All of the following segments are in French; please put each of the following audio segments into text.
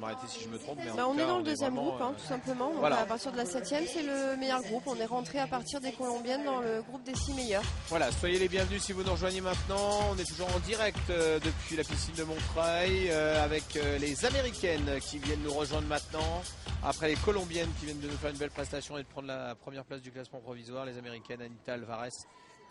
m'arrêter si je me trompe. Mais on est dans le deuxième groupe, tout simplement. Donc voilà. À partir de la 7e, c'est le meilleur groupe. On est rentré à partir des Colombiennes dans le groupe des 6 meilleurs. Voilà, soyez les bienvenus si vous nous rejoignez maintenant. On est toujours en direct depuis la piscine de Montreuil avec les Américaines qui viennent nous rejoindre maintenant. Après les Colombiennes qui viennent de nous faire une belle prestation et de prendre la première place du classement provisoire. Les Américaines Anita Alvarez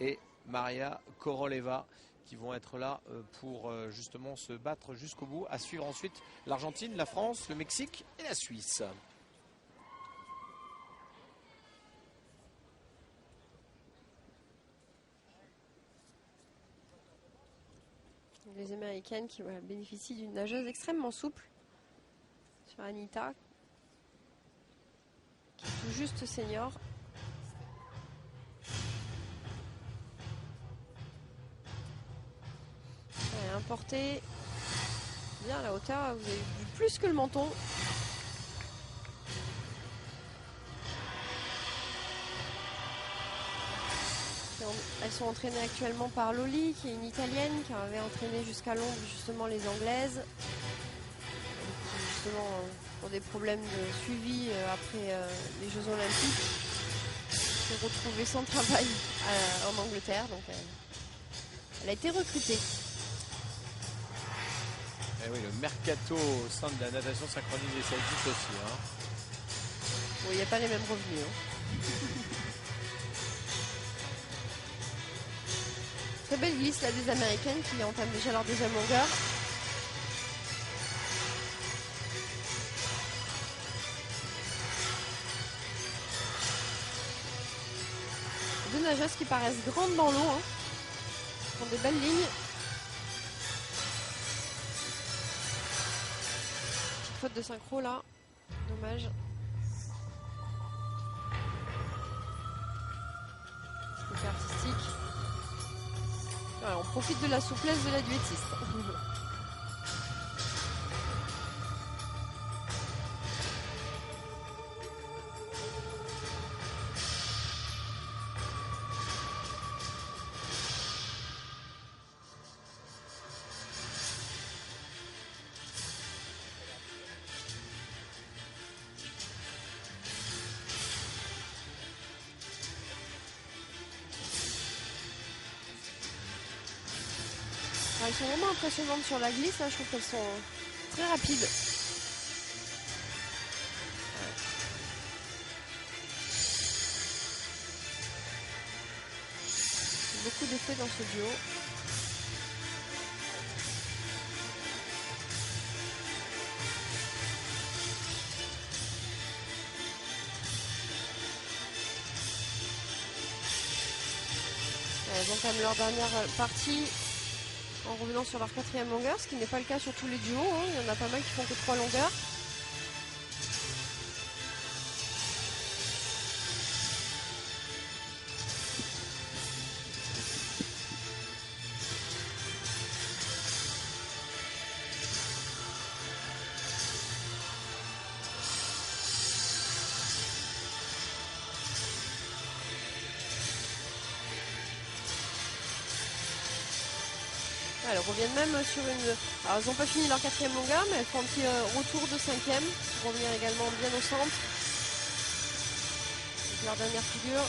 et Maria Koroleva qui vont être là pour justement se battre jusqu'au bout. À suivre ensuite l'Argentine, la France, le Mexique et la Suisse. Les Américaines qui bénéficient d'une nageuse extrêmement souple sur Anita, qui est tout juste senior. Elle est importée bien à la hauteur, vous avez vu plus que le menton. Elles sont entraînées actuellement par Loli, qui est une Italienne, qui avait entraîné jusqu'à Londres justement les Anglaises. Qui, justement, pour des problèmes de suivi après les Jeux Olympiques, s'est retrouvée sans travail en Angleterre. Donc elle a été recrutée. Eh oui, le mercato au sein de la natation synchronisée, ça existe aussi. Hein. Bon, il n'y a pas les mêmes revenus. Hein. Très belle glisse là des Américaines qui entament déjà leur deuxième longueur. Deux nageuses qui paraissent grandes dans l'eau. Hein. Font des belles lignes. Petite faute de synchro là. Dommage. Côté artistique. Voilà, on profite de la souplesse de la duettiste. Elles sont vraiment impressionnantes sur la glisse, là. Je trouve qu'elles sont très rapides. Beaucoup d'effets dans ce duo. Elles entament leur dernière partie en revenant sur leur quatrième longueur, ce qui n'est pas le cas sur tous les duos. Hein. Il y en a pas mal qui font que 3 longueurs. Elles reviennent même sur une... Alors elles n'ont pas fini leur quatrième longueur, mais elles font un petit retour de cinquième pour revenir également bien au centre. Donc leur dernière figure.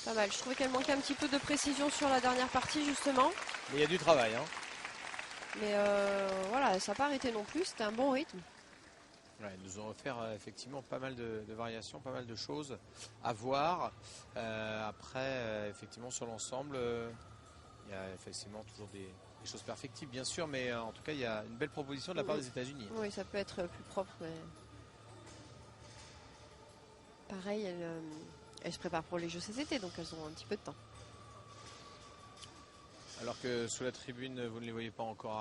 Pas mal. Je trouvais qu'elle manquait un petit peu de précision sur la dernière partie justement. Mais il y a du travail. Hein. Mais voilà, ça n'a pas arrêté non plus. C'était un bon rythme. Ouais, ils nous ont offert effectivement pas mal de variations, pas mal de choses à voir. Après, effectivement, sur l'ensemble, il y a effectivement toujours des choses perfectibles, bien sûr, mais en tout cas, il y a une belle proposition de la part des États-Unis. Oui, ça peut être plus propre, mais pareil, elles se préparent pour les Jeux cet été, donc elles ont un petit peu de temps. Alors que sous la tribune, vous ne les voyez pas encore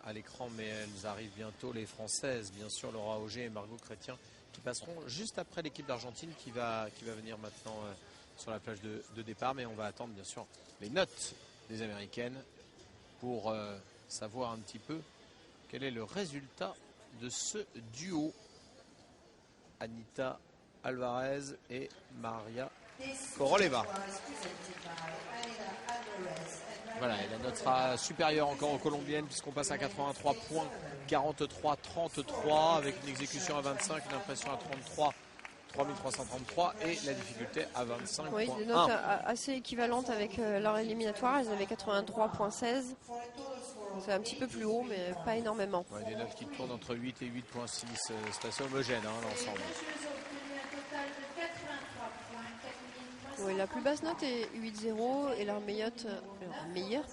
à l'écran, mais elles arrivent bientôt, les Françaises, bien sûr, Laura Auger et Margot Chrétien, qui passeront juste après l'équipe d'Argentine qui va venir maintenant sur la plage de départ. Mais on va attendre, bien sûr, les notes des Américaines pour savoir un petit peu quel est le résultat de ce duo. Anita Alvarez et Maria Koroleva. Voilà, et la note sera supérieure encore aux colombiennes puisqu'on passe à 83 points, 43-33 avec une exécution à 25, une impression à 33, 3333 et la difficulté à 25. Oui, des notes assez équivalentes avec leur éliminatoire. Elles avaient 83.16. C'est un petit peu plus haut, mais pas énormément. Ouais, des notes qui tournent entre 8 et 8.6. C'est assez homogène l'ensemble. Oui, la plus basse note est 8.0 et leur meilleure, 8.6.